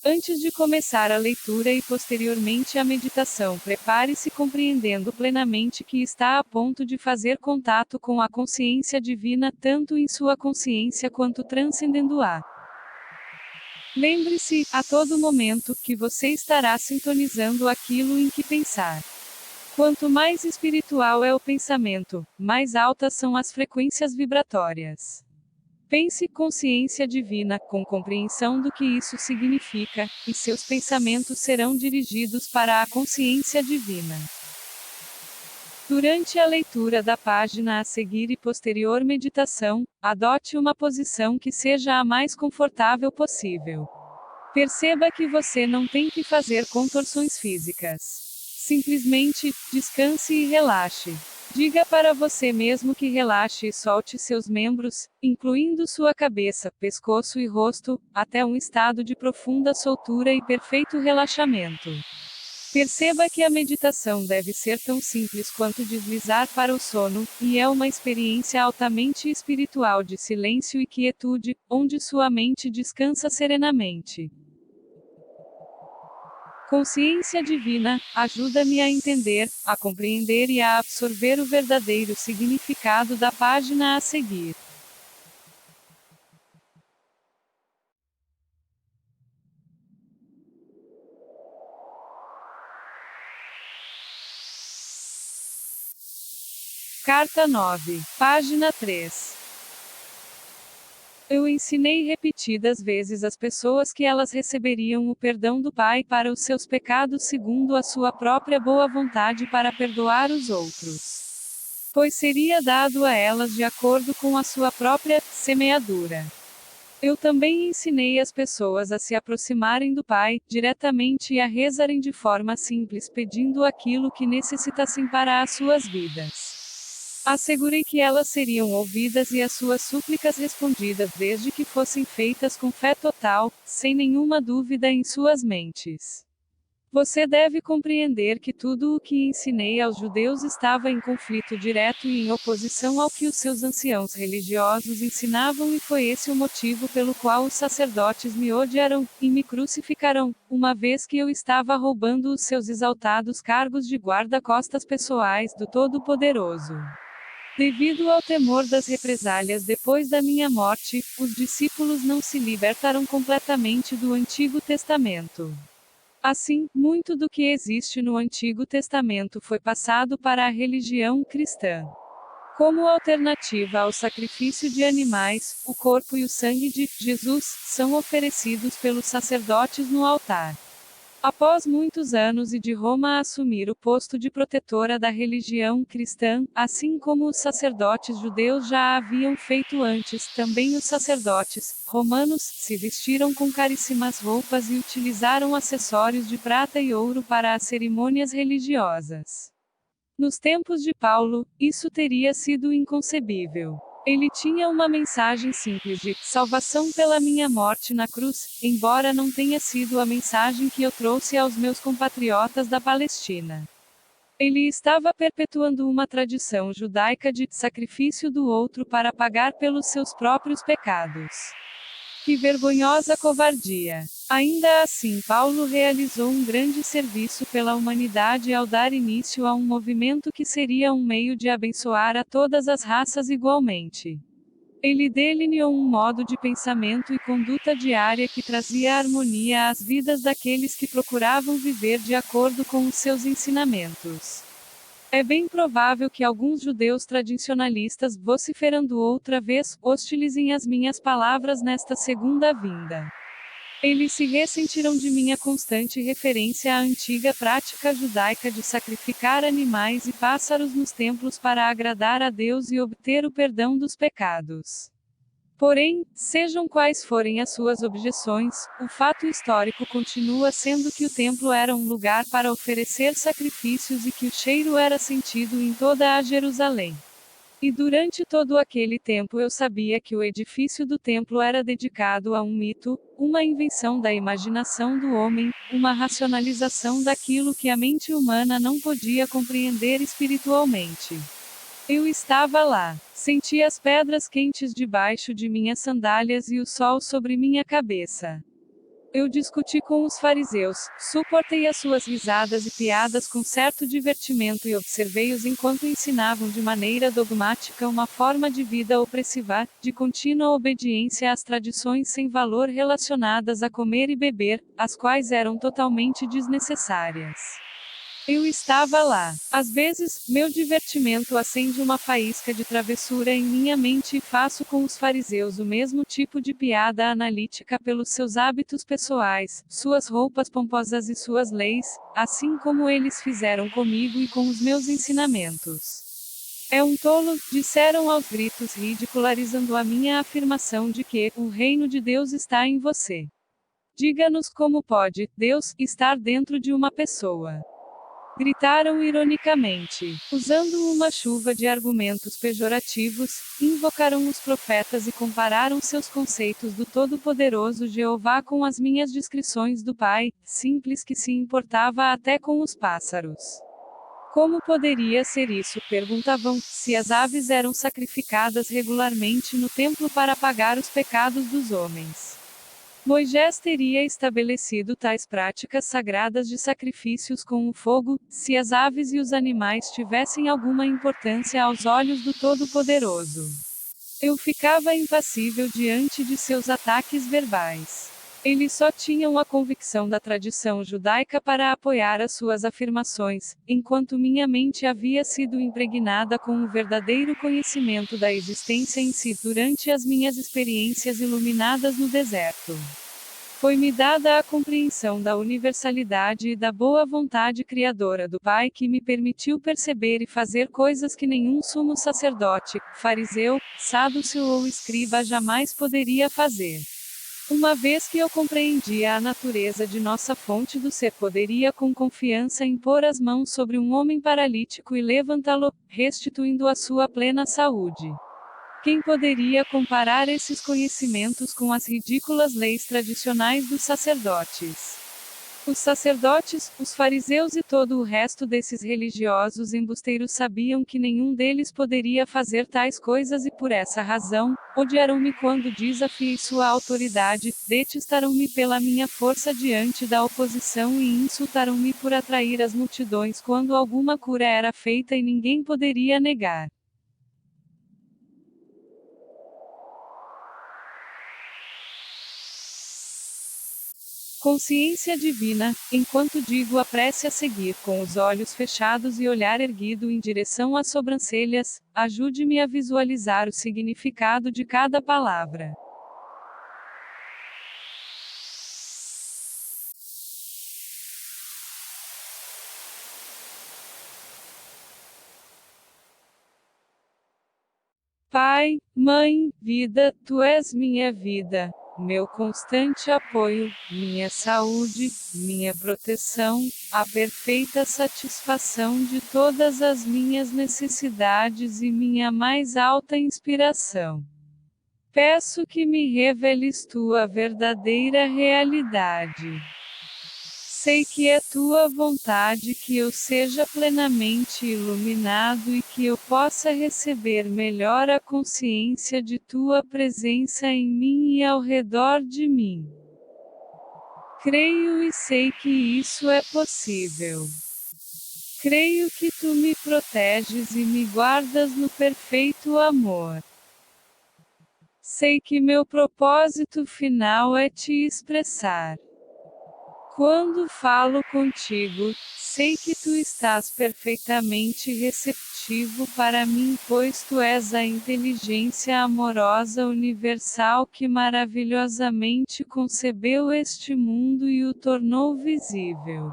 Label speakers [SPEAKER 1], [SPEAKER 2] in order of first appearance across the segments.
[SPEAKER 1] Antes de começar a leitura e posteriormente a meditação, prepare-se compreendendo plenamente que está a ponto de fazer contato com a consciência divina, tanto em sua consciência quanto transcendendo-a. Lembre-se, a todo momento, que você estará sintonizando aquilo em que pensar. Quanto mais espiritual é o pensamento, mais altas são as frequências vibratórias. Pense consciência divina, com compreensão do que isso significa, e seus pensamentos serão dirigidos para a consciência divina. Durante a leitura da página a seguir e posterior meditação, adote uma posição que seja a mais confortável possível. Perceba que você não tem que fazer contorções físicas. Simplesmente, descanse e relaxe. Diga para você mesmo que relaxe e solte seus membros, incluindo sua cabeça, pescoço e rosto, até um estado de profunda soltura e perfeito relaxamento. Perceba que a meditação deve ser tão simples quanto deslizar para o sono, e é uma experiência altamente espiritual de silêncio e quietude, onde sua mente descansa serenamente. Consciência divina, ajuda-me a entender, a compreender e a absorver o verdadeiro significado da página a seguir. Carta 9, página 3. Eu ensinei repetidas vezes às pessoas que elas receberiam o perdão do Pai para os seus pecados segundo a sua própria boa vontade para perdoar os outros. Pois seria dado a elas de acordo com a sua própria semeadura. Eu também ensinei as pessoas a se aproximarem do Pai, diretamente e a rezarem de forma simples pedindo aquilo que necessitassem para as suas vidas. Assegurei que elas seriam ouvidas e as suas súplicas respondidas desde que fossem feitas com fé total, sem nenhuma dúvida em suas mentes. Você deve compreender que tudo o que ensinei aos judeus estava em conflito direto e em oposição ao que os seus anciãos religiosos ensinavam e foi esse o motivo pelo qual os sacerdotes me odiaram, e me crucificaram, uma vez que eu estava roubando os seus exaltados cargos de guarda-costas pessoais do Todo-Poderoso. Devido ao temor das represálias depois da minha morte, os discípulos não se libertaram completamente do Antigo Testamento. Assim, muito do que existe no Antigo Testamento foi passado para a religião cristã. Como alternativa ao sacrifício de animais, o corpo e o sangue de Jesus são oferecidos pelos sacerdotes no altar. Após muitos anos e de Roma assumir o posto de protetora da religião cristã, assim como os sacerdotes judeus já haviam feito antes, também os sacerdotes romanos se vestiram com caríssimas roupas e utilizaram acessórios de prata e ouro para as cerimônias religiosas. Nos tempos de Paulo, isso teria sido inconcebível. Ele tinha uma mensagem simples de salvação pela minha morte na cruz, embora não tenha sido a mensagem que eu trouxe aos meus compatriotas da Palestina. Ele estava perpetuando uma tradição judaica de sacrifício do outro para pagar pelos seus próprios pecados. Que vergonhosa covardia! Ainda assim, Paulo realizou um grande serviço pela humanidade ao dar início a um movimento que seria um meio de abençoar a todas as raças igualmente. Ele delineou um modo de pensamento e conduta diária que trazia harmonia às vidas daqueles que procuravam viver de acordo com os seus ensinamentos. É bem provável que alguns judeus tradicionalistas, vociferando outra vez, hostilizem as minhas palavras nesta segunda vinda. Eles se ressentiram de minha constante referência à antiga prática judaica de sacrificar animais e pássaros nos templos para agradar a Deus e obter o perdão dos pecados. Porém, sejam quais forem as suas objeções, o fato histórico continua sendo que o templo era um lugar para oferecer sacrifícios e que o cheiro era sentido em toda a Jerusalém. E durante todo aquele tempo eu sabia que o edifício do templo era dedicado a um mito, uma invenção da imaginação do homem, uma racionalização daquilo que a mente humana não podia compreender espiritualmente. Eu estava lá. Senti as pedras quentes debaixo de minhas sandálias e o sol sobre minha cabeça. Eu discuti com os fariseus, suportei as suas risadas e piadas com certo divertimento e observei-os enquanto ensinavam de maneira dogmática uma forma de vida opressiva, de contínua obediência às tradições sem valor relacionadas a comer e beber, as quais eram totalmente desnecessárias. Eu estava lá. Às vezes, meu divertimento acende uma faísca de travessura em minha mente e faço com os fariseus o mesmo tipo de piada analítica pelos seus hábitos pessoais, suas roupas pomposas e suas leis, assim como eles fizeram comigo e com os meus ensinamentos. É um tolo, disseram aos gritos, ridicularizando a minha afirmação de que o reino de Deus está em você. Diga-nos como pode Deus estar dentro de uma pessoa. Gritaram ironicamente. Usando uma chuva de argumentos pejorativos, invocaram os profetas e compararam seus conceitos do Todo-Poderoso Jeová com as minhas descrições do Pai, simples que se importava até com os pássaros. Como poderia ser isso? Perguntavam, se as aves eram sacrificadas regularmente no templo para apagar os pecados dos homens. Moisés teria estabelecido tais práticas sagradas de sacrifícios com o fogo, se as aves e os animais tivessem alguma importância aos olhos do Todo-Poderoso. Eu ficava impassível diante de seus ataques verbais. Eles só tinham a convicção da tradição judaica para apoiar as suas afirmações, enquanto minha mente havia sido impregnada com o verdadeiro conhecimento da existência em si durante as minhas experiências iluminadas no deserto. Foi-me dada a compreensão da universalidade e da boa vontade criadora do Pai que me permitiu perceber e fazer coisas que nenhum sumo sacerdote, fariseu, sáduceo ou escriba jamais poderia fazer. Uma vez que eu compreendia a natureza de nossa fonte do ser, poderia com confiança impor as mãos sobre um homem paralítico e levantá-lo, restituindo a sua plena saúde. Quem poderia comparar esses conhecimentos com as ridículas leis tradicionais dos sacerdotes? Os sacerdotes, os fariseus e todo o resto desses religiosos embusteiros sabiam que nenhum deles poderia fazer tais coisas e por essa razão, odiaram-me quando desafiei sua autoridade, detestaram-me pela minha força diante da oposição e insultaram-me por atrair as multidões quando alguma cura era feita e ninguém poderia negar. Consciência divina, enquanto digo a prece a seguir com os olhos fechados e olhar erguido em direção às sobrancelhas, ajude-me a visualizar o significado de cada palavra. Pai, Mãe, Vida, Tu és minha vida, meu constante apoio, minha saúde, minha proteção, a perfeita satisfação de todas as minhas necessidades e minha mais alta inspiração. Peço que me reveles Tua verdadeira realidade. Sei que é Tua vontade que eu seja plenamente iluminado e que eu possa receber melhor a consciência de Tua presença em mim e ao redor de mim. Creio e sei que isso é possível. Creio que Tu me proteges e me guardas no perfeito amor. Sei que meu propósito final é Te expressar. Quando falo contigo, sei que tu estás perfeitamente receptivo para mim, pois tu és a inteligência amorosa universal que maravilhosamente concebeu este mundo e o tornou visível.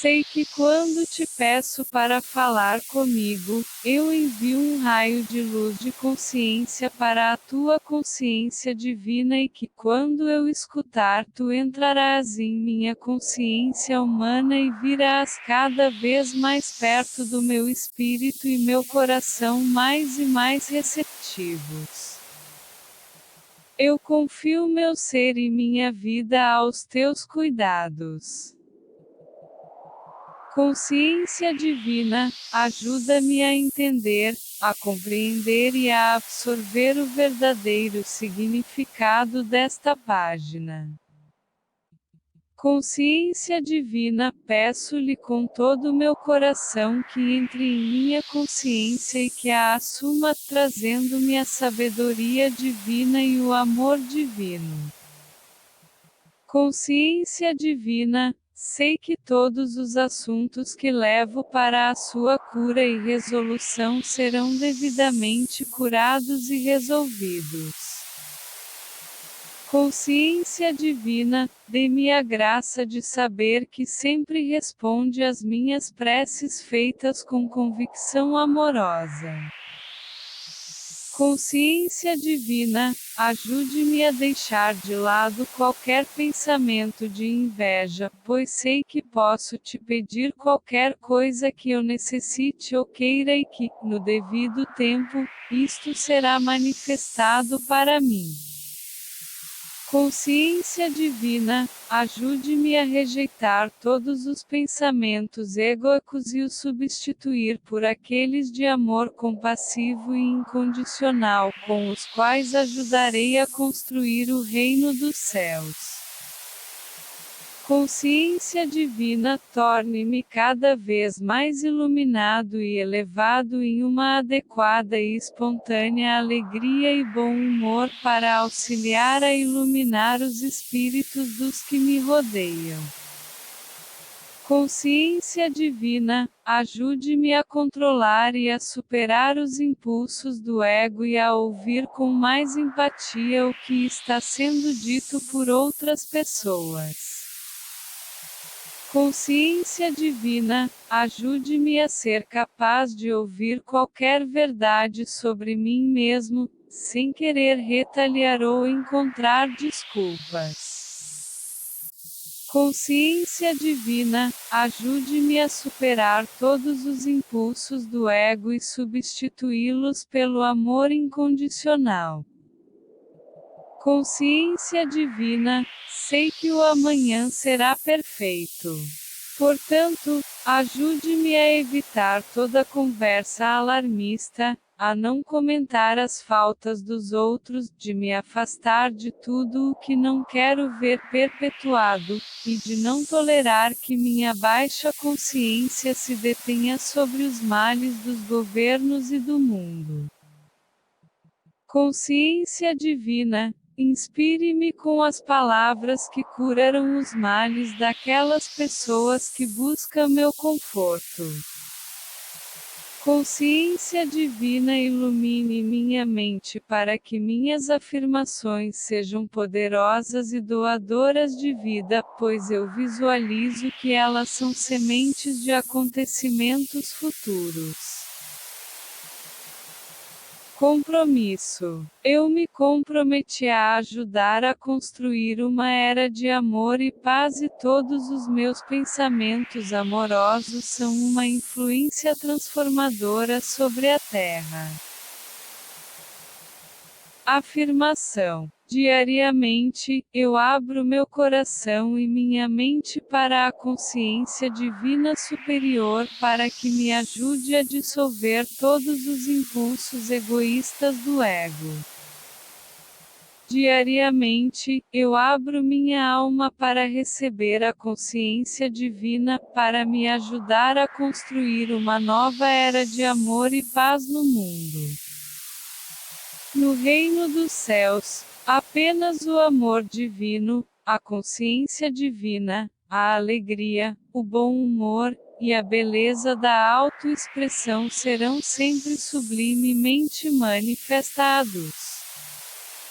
[SPEAKER 1] Sei que quando te peço para falar comigo, eu envio um raio de luz de consciência para a tua consciência divina e que quando eu escutar tu entrarás em minha consciência humana e virás cada vez mais perto do meu espírito e meu coração mais e mais receptivos. Eu confio meu ser e minha vida aos teus cuidados. Consciência divina, ajuda-me a entender, a compreender e a absorver o verdadeiro significado desta página. Consciência divina, peço-lhe com todo o meu coração que entre em minha consciência e que a assuma, trazendo-me a sabedoria divina e o amor divino. Consciência divina, sei que todos os assuntos que levo para a sua cura e resolução serão devidamente curados e resolvidos. Consciência divina, dê-me a graça de saber que sempre responde às minhas preces feitas com convicção amorosa. Consciência divina, ajude-me a deixar de lado qualquer pensamento de inveja, pois sei que posso te pedir qualquer coisa que eu necessite ou queira e que, no devido tempo, isto será manifestado para mim. Consciência divina, ajude-me a rejeitar todos os pensamentos egóicos e os substituir por aqueles de amor compassivo e incondicional, com os quais ajudarei a construir o reino dos céus. Consciência divina, torne-me cada vez mais iluminado e elevado em uma adequada e espontânea alegria e bom humor para auxiliar a iluminar os espíritos dos que me rodeiam. Consciência divina, ajude-me a controlar e a superar os impulsos do ego e a ouvir com mais empatia o que está sendo dito por outras pessoas. Consciência divina, ajude-me a ser capaz de ouvir qualquer verdade sobre mim mesmo, sem querer retaliar ou encontrar desculpas. Consciência divina, ajude-me a superar todos os impulsos do ego e substituí-los pelo amor incondicional. Consciência divina, sei que o amanhã será perfeito. Portanto, ajude-me a evitar toda conversa alarmista, a não comentar as faltas dos outros, de me afastar de tudo o que não quero ver perpetuado, e de não tolerar que minha baixa consciência se detenha sobre os males dos governos e do mundo. Consciência divina, inspire-me com as palavras que curarão os males daquelas pessoas que buscam meu conforto. Consciência divina, ilumine minha mente para que minhas afirmações sejam poderosas e doadoras de vida, pois eu visualizo que elas são sementes de acontecimentos futuros. Compromisso. Eu me comprometi a ajudar a construir uma era de amor e paz e todos os meus pensamentos amorosos são uma influência transformadora sobre a Terra. Afirmação. Diariamente, eu abro meu coração e minha mente para a consciência divina superior para que me ajude a dissolver todos os impulsos egoístas do ego. Diariamente, eu abro minha alma para receber a consciência divina, para me ajudar a construir uma nova era de amor e paz no mundo. No reino dos céus, apenas o amor divino, a consciência divina, a alegria, o bom humor, e a beleza da autoexpressão serão sempre sublimemente manifestados.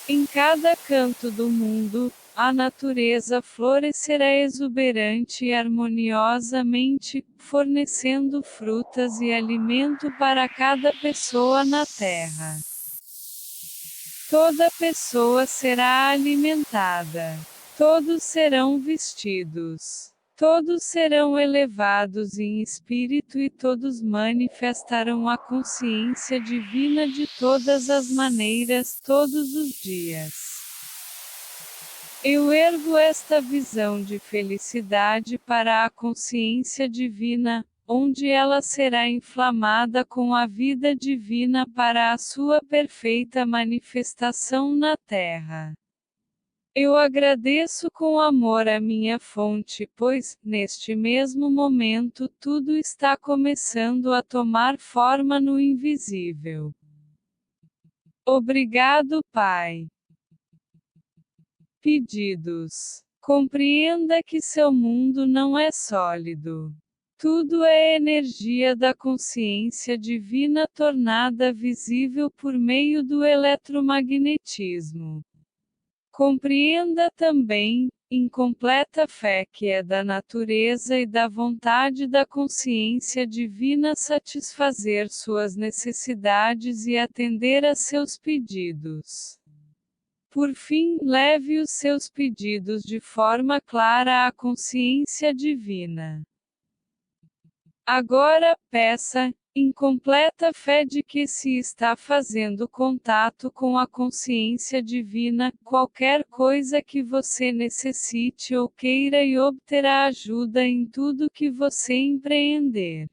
[SPEAKER 1] Em cada canto do mundo, A natureza florescerá exuberante e harmoniosamente, fornecendo frutas e alimento para cada pessoa na terra. Toda pessoa será alimentada. Todos serão vestidos. Todos serão elevados em espírito e todos manifestarão a consciência divina de todas as maneiras todos os dias. Eu ergo esta visão de felicidade para a consciência divina, onde ela será inflamada com a vida divina para a sua perfeita manifestação na Terra. Eu agradeço com amor a minha fonte, pois, neste mesmo momento, tudo está começando a tomar forma no invisível. Obrigado, Pai. Pedidos. Compreenda que seu mundo não é sólido. Tudo é energia da consciência divina tornada visível por meio do eletromagnetismo. Compreenda também, em completa fé que é da natureza e da vontade da consciência divina satisfazer suas necessidades e atender a seus pedidos. Por fim, leve os seus pedidos de forma clara à consciência divina. Agora, peça, em completa fé de que se está fazendo contato com a consciência divina, qualquer coisa que você necessite ou queira e obterá ajuda em tudo que você empreender.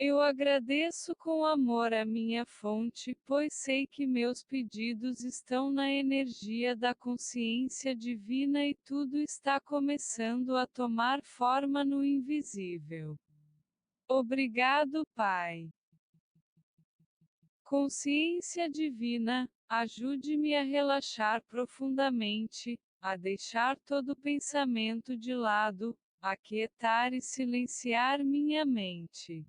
[SPEAKER 1] Eu agradeço com amor a minha fonte, pois sei que meus pedidos estão na energia da consciência divina e tudo está começando a tomar forma no invisível. Obrigado, Pai. Consciência divina, ajude-me a relaxar profundamente, a deixar todo pensamento de lado, aquietar e silenciar minha mente.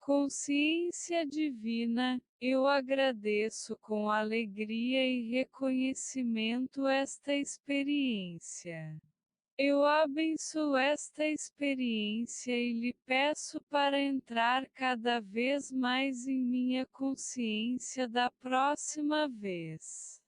[SPEAKER 1] Consciência divina, eu agradeço com alegria e reconhecimento esta experiência. Eu abençoo esta experiência e lhe peço para entrar cada vez mais em minha consciência da próxima vez.